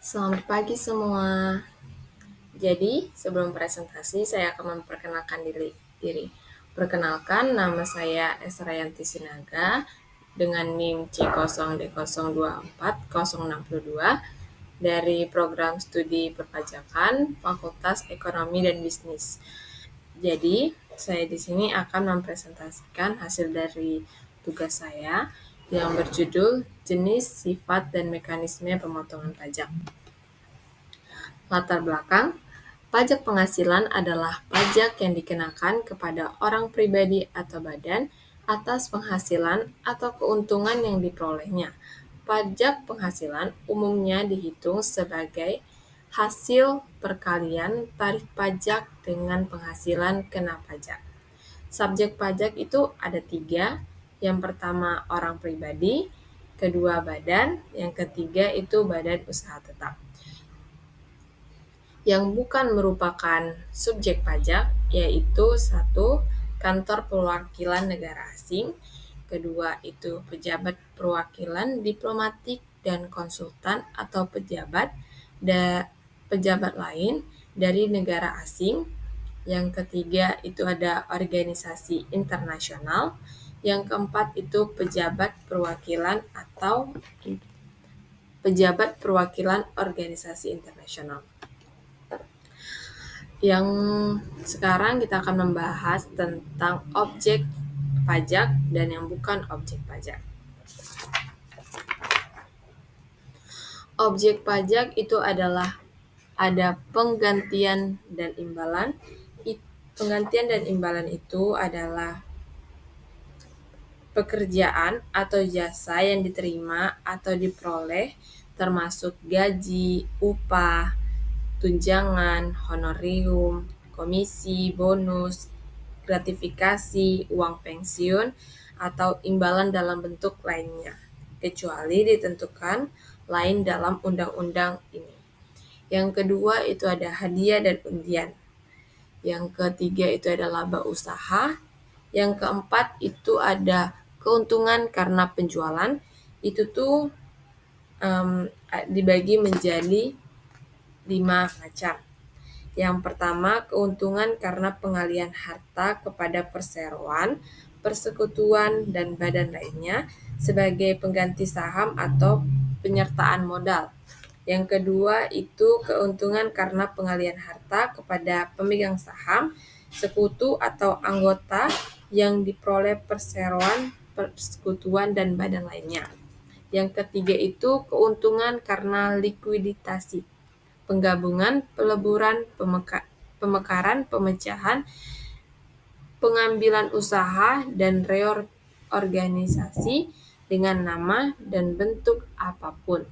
Selamat pagi semua. Jadi, sebelum presentasi, saya akan memperkenalkan diri. Perkenalkan, nama saya Esrayanti Sinaga dengan NIM C0D024062 dari Program Studi Perpajakan Fakultas Ekonomi dan Bisnis. Jadi, saya di sini akan mempresentasikan hasil dari tugas saya yang berjudul Jenis, Sifat, dan Mekanisme Pemotongan Pajak. Latar belakang, pajak penghasilan adalah pajak yang dikenakan kepada orang pribadi atau badan atas penghasilan atau keuntungan yang diperolehnya. Pajak penghasilan umumnya dihitung sebagai hasil perkalian tarif pajak dengan penghasilan kena pajak. Subjek pajak itu ada 3. Yang pertama orang pribadi, kedua badan, yang ketiga itu badan usaha tetap. Yang bukan merupakan subjek pajak yaitu 1. Kantor perwakilan negara asing, kedua itu pejabat perwakilan diplomatik dan konsultan atau pejabat lain dari negara asing. Yang ketiga itu ada organisasi internasional. Yang keempat itu pejabat perwakilan organisasi internasional. Yang sekarang kita akan membahas tentang objek pajak dan yang bukan objek pajak. Objek pajak itu adalah ada penggantian dan imbalan. Penggantian dan imbalan itu adalah pekerjaan atau jasa yang diterima atau diperoleh termasuk gaji, upah, tunjangan, honorium, komisi, bonus, gratifikasi, uang pensiun, atau imbalan dalam bentuk lainnya, kecuali ditentukan lain dalam undang-undang ini. Yang kedua itu ada hadiah dan undian. Yang ketiga itu ada laba usaha. Yang keempat itu ada keuntungan karena penjualan. Itu tuh dibagi menjadi 5 macam. Yang pertama, keuntungan karena pengalian harta kepada perseroan, persekutuan, dan badan lainnya sebagai pengganti saham atau penyertaan modal. Yang kedua, itu keuntungan karena pengalian harta kepada pemegang saham, sekutu atau anggota yang diperoleh perseroan, persekutuan, dan badan lainnya. Yang ketiga itu keuntungan karena likuiditasi, penggabungan, peleburan, pemekaran, pemecahan, pengambilan usaha, dan reorganisasi dengan nama dan bentuk apapun.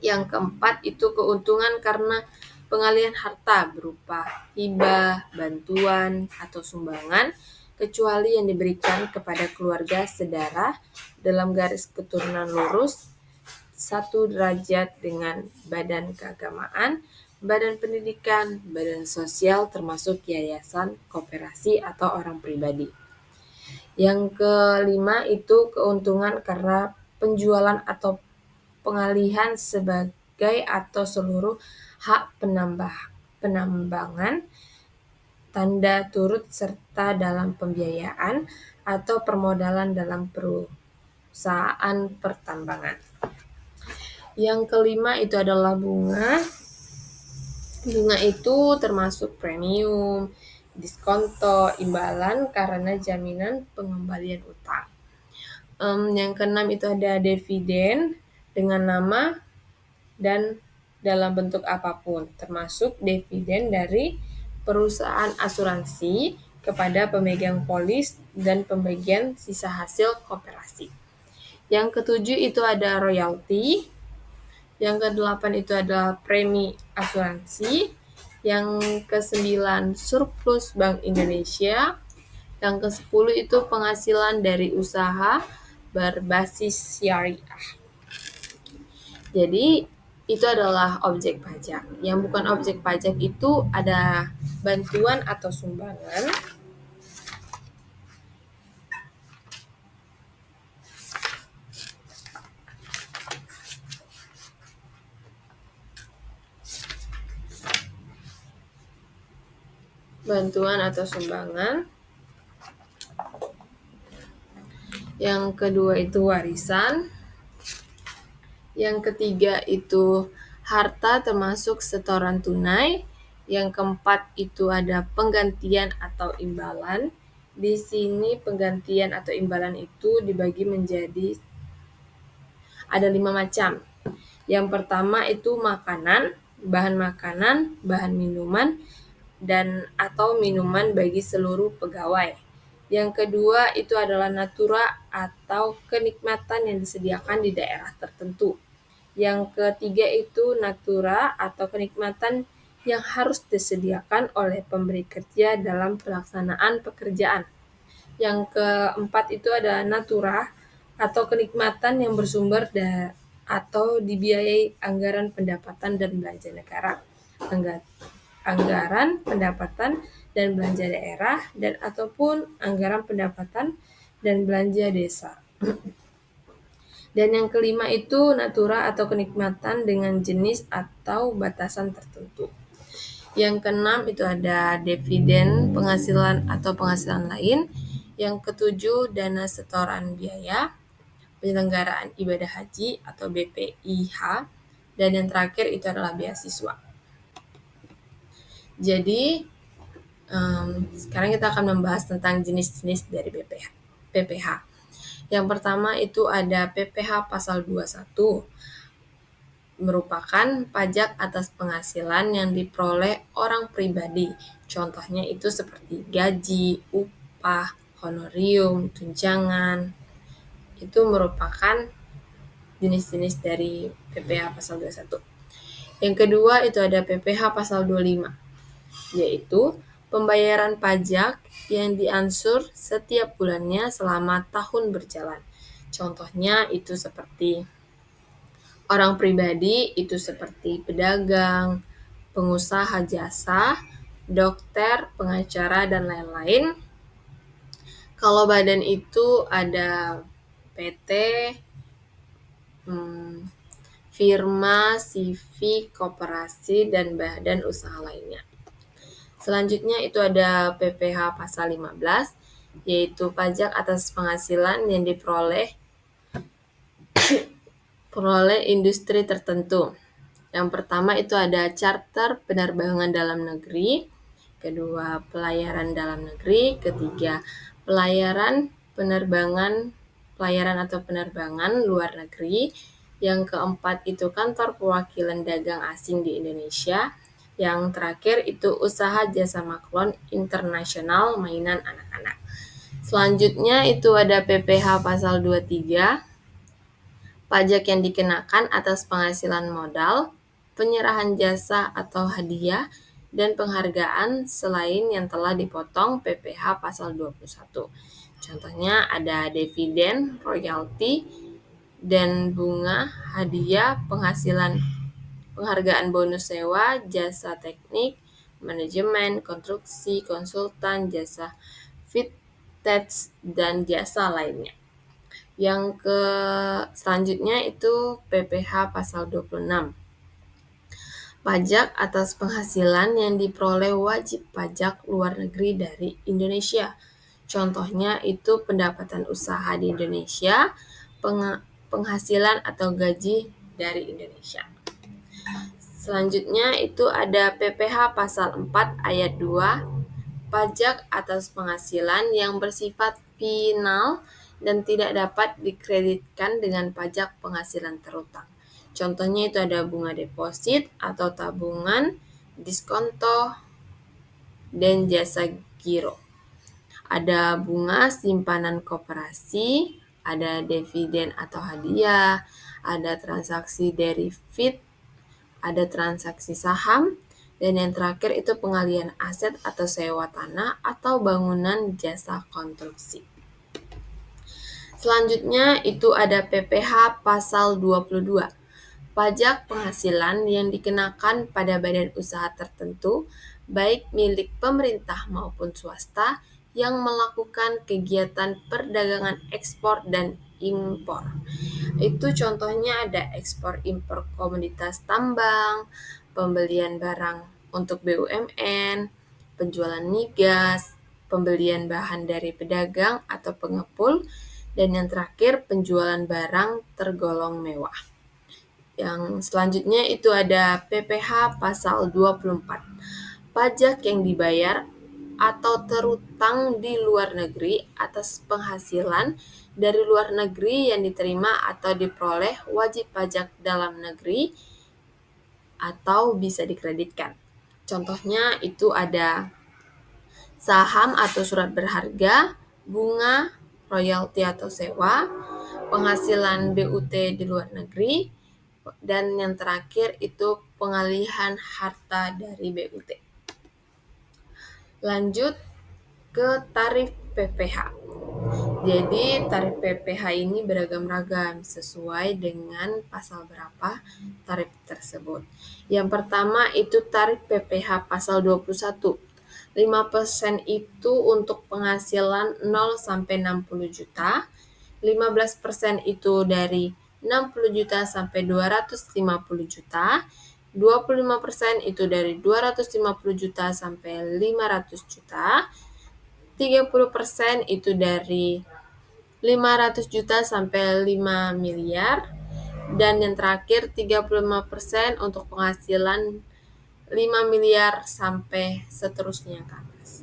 Yang keempat itu keuntungan karena pengalian harta berupa hibah, bantuan, atau sumbangan, kecuali yang diberikan kepada keluarga sedarah dalam garis keturunan lurus 1 derajat dengan badan keagamaan, badan pendidikan, badan sosial termasuk yayasan, koperasi, atau orang pribadi. Yang kelima itu keuntungan karena penjualan atau pengalihan sebagai atau seluruh hak penambangan, tanda turut serta dalam pembiayaan atau permodalan dalam perusahaan pertambangan. Yang kelima itu adalah bunga. Bunga itu termasuk premium, diskonto, imbalan karena jaminan pengembalian utang. Yang keenam itu ada dividen dengan nama dan dalam bentuk apapun, termasuk dividen dari perusahaan asuransi kepada pemegang polis dan pembagian sisa hasil koperasi. Yang ketujuh itu ada royalti. Yang kedelapan itu adalah premi asuransi. Yang kesembilan surplus Bank Indonesia. Yang kesepuluh itu penghasilan dari usaha berbasis syariah. Jadi itu adalah objek pajak. Yang bukan objek pajak itu ada bantuan atau sumbangan, bantuan atau sumbangan. Yang kedua itu warisan. Yang ketiga itu harta termasuk setoran tunai. Yang keempat itu ada penggantian atau imbalan. Di sini penggantian atau imbalan itu dibagi menjadi ada 5 macam. Yang pertama itu makanan, bahan minuman, dan atau minuman bagi seluruh pegawai. Yang kedua itu adalah natura atau kenikmatan yang disediakan di daerah tertentu. Yang ketiga itu natura atau kenikmatan yang harus disediakan oleh pemberi kerja dalam pelaksanaan pekerjaan. Yang keempat itu ada natura atau kenikmatan yang bersumber atau dibiayai anggaran pendapatan dan belanja negara, anggaran pendapatan dan belanja daerah, dan ataupun anggaran pendapatan dan belanja desa. Dan yang kelima itu natura atau kenikmatan dengan jenis atau batasan tertentu. Yang keenam itu ada dividen, penghasilan atau penghasilan lain. Yang ketujuh dana setoran biaya, penyelenggaraan ibadah haji atau BPIH. Dan yang terakhir itu adalah beasiswa. Jadi sekarang kita akan membahas tentang jenis-jenis dari PPH. Yang pertama itu ada PPH pasal 21, merupakan pajak atas penghasilan yang diperoleh orang pribadi. Contohnya itu seperti gaji, upah, honorium, tunjangan. Itu merupakan jenis-jenis dari PPH pasal 21. Yang kedua itu ada PPH pasal 25, yaitu pembayaran pajak yang diansur setiap bulannya selama tahun berjalan. Contohnya itu seperti orang pribadi, itu seperti pedagang, pengusaha jasa, dokter, pengacara, dan lain-lain. Kalau badan itu ada PT, firma, CV, koperasi, dan badan usaha lainnya. Selanjutnya itu ada PPH pasal 15, yaitu pajak atas penghasilan yang diperoleh industri tertentu. Yang pertama itu ada charter penerbangan dalam negeri, kedua pelayaran dalam negeri, ketiga pelayaran atau penerbangan luar negeri, yang keempat itu kantor perwakilan dagang asing di Indonesia, yang terakhir itu usaha jasa maklon internasional mainan anak-anak. Selanjutnya itu ada PPH pasal 23, pajak yang dikenakan atas penghasilan modal, penyerahan jasa atau hadiah, dan penghargaan selain yang telah dipotong PPH pasal 21. Contohnya ada dividen, royalti, dan bunga, hadiah, penghasilan, penghargaan bonus sewa, jasa teknik, manajemen, konstruksi, konsultan, jasa fit test, dan jasa lainnya. Yang selanjutnya itu PPH pasal 26. Pajak atas penghasilan yang diperoleh wajib pajak luar negeri dari Indonesia. Contohnya itu pendapatan usaha di Indonesia, penghasilan atau gaji dari Indonesia. Selanjutnya itu ada PPH pasal 4 ayat 2, pajak atas penghasilan yang bersifat final dan tidak dapat dikreditkan dengan pajak penghasilan terutang. Contohnya itu ada bunga deposit atau tabungan, diskonto, dan jasa giro. Ada bunga simpanan koperasi, ada dividen atau hadiah, ada transaksi derivat, ada transaksi saham, dan yang terakhir itu pengalian aset atau sewa tanah atau bangunan jasa konstruksi. Selanjutnya itu ada PPH pasal 22, pajak penghasilan yang dikenakan pada badan usaha tertentu, baik milik pemerintah maupun swasta, yang melakukan kegiatan perdagangan ekspor dan impor. Itu contohnya ada ekspor impor komoditas tambang, pembelian barang untuk BUMN, penjualan migas, pembelian bahan dari pedagang atau pengepul, dan yang terakhir penjualan barang tergolong mewah. Yang selanjutnya itu ada PPh pasal 24. Pajak yang dibayar atau terutang di luar negeri atas penghasilan dari luar negeri yang diterima atau diperoleh wajib pajak dalam negeri atau bisa dikreditkan. Contohnya itu ada saham atau surat berharga, bunga, royalti atau sewa, penghasilan BUT di luar negeri, dan yang terakhir itu pengalihan harta dari BUT. Lanjut ke tarif PPh. Jadi tarif PPh ini beragam-ragam sesuai dengan pasal berapa tarif tersebut. Yang pertama itu tarif PPh pasal 21. 5% itu untuk penghasilan 0 sampai 60 juta, 15% itu dari 60 juta sampai 250 juta, 25% itu dari 250 juta sampai 500 juta, 30% itu dari 500 juta sampai 5 miliar, dan yang terakhir 35% untuk penghasilan 5 miliar sampai seterusnya ke atas.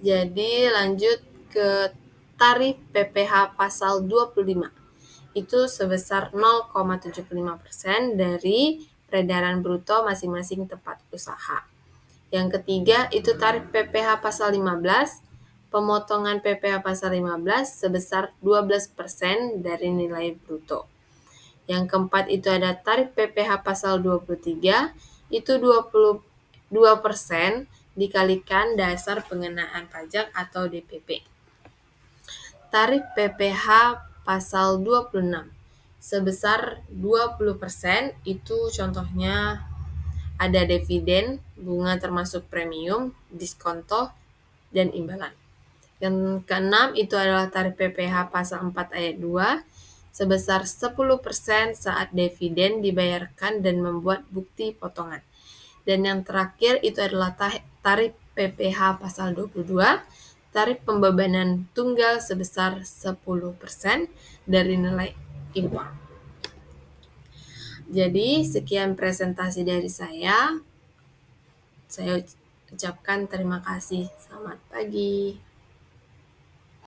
Jadi lanjut ke tarif PPh pasal 25. Itu sebesar 0,75% dari peredaran bruto masing-masing tempat usaha. Yang ketiga itu tarif PPh pasal 15, pemotongan PPh pasal 15 sebesar 12% dari nilai bruto. Yang keempat itu ada tarif PPh pasal 23, itu 22% dikalikan dasar pengenaan pajak atau DPP. Tarif PPh pasal 26 sebesar 20%, itu contohnya ada dividen, bunga termasuk premium, diskonto, dan imbalan. Yang keenam itu adalah tarif PPh pasal 4 ayat 2 sebesar 10% saat dividen dibayarkan dan membuat bukti potongan. Dan yang terakhir itu adalah tarif PPh pasal 22, tarif pembebanan tunggal sebesar 10% dari nilai impor. Jadi sekian presentasi dari saya. Saya ucapkan terima kasih. Selamat pagi.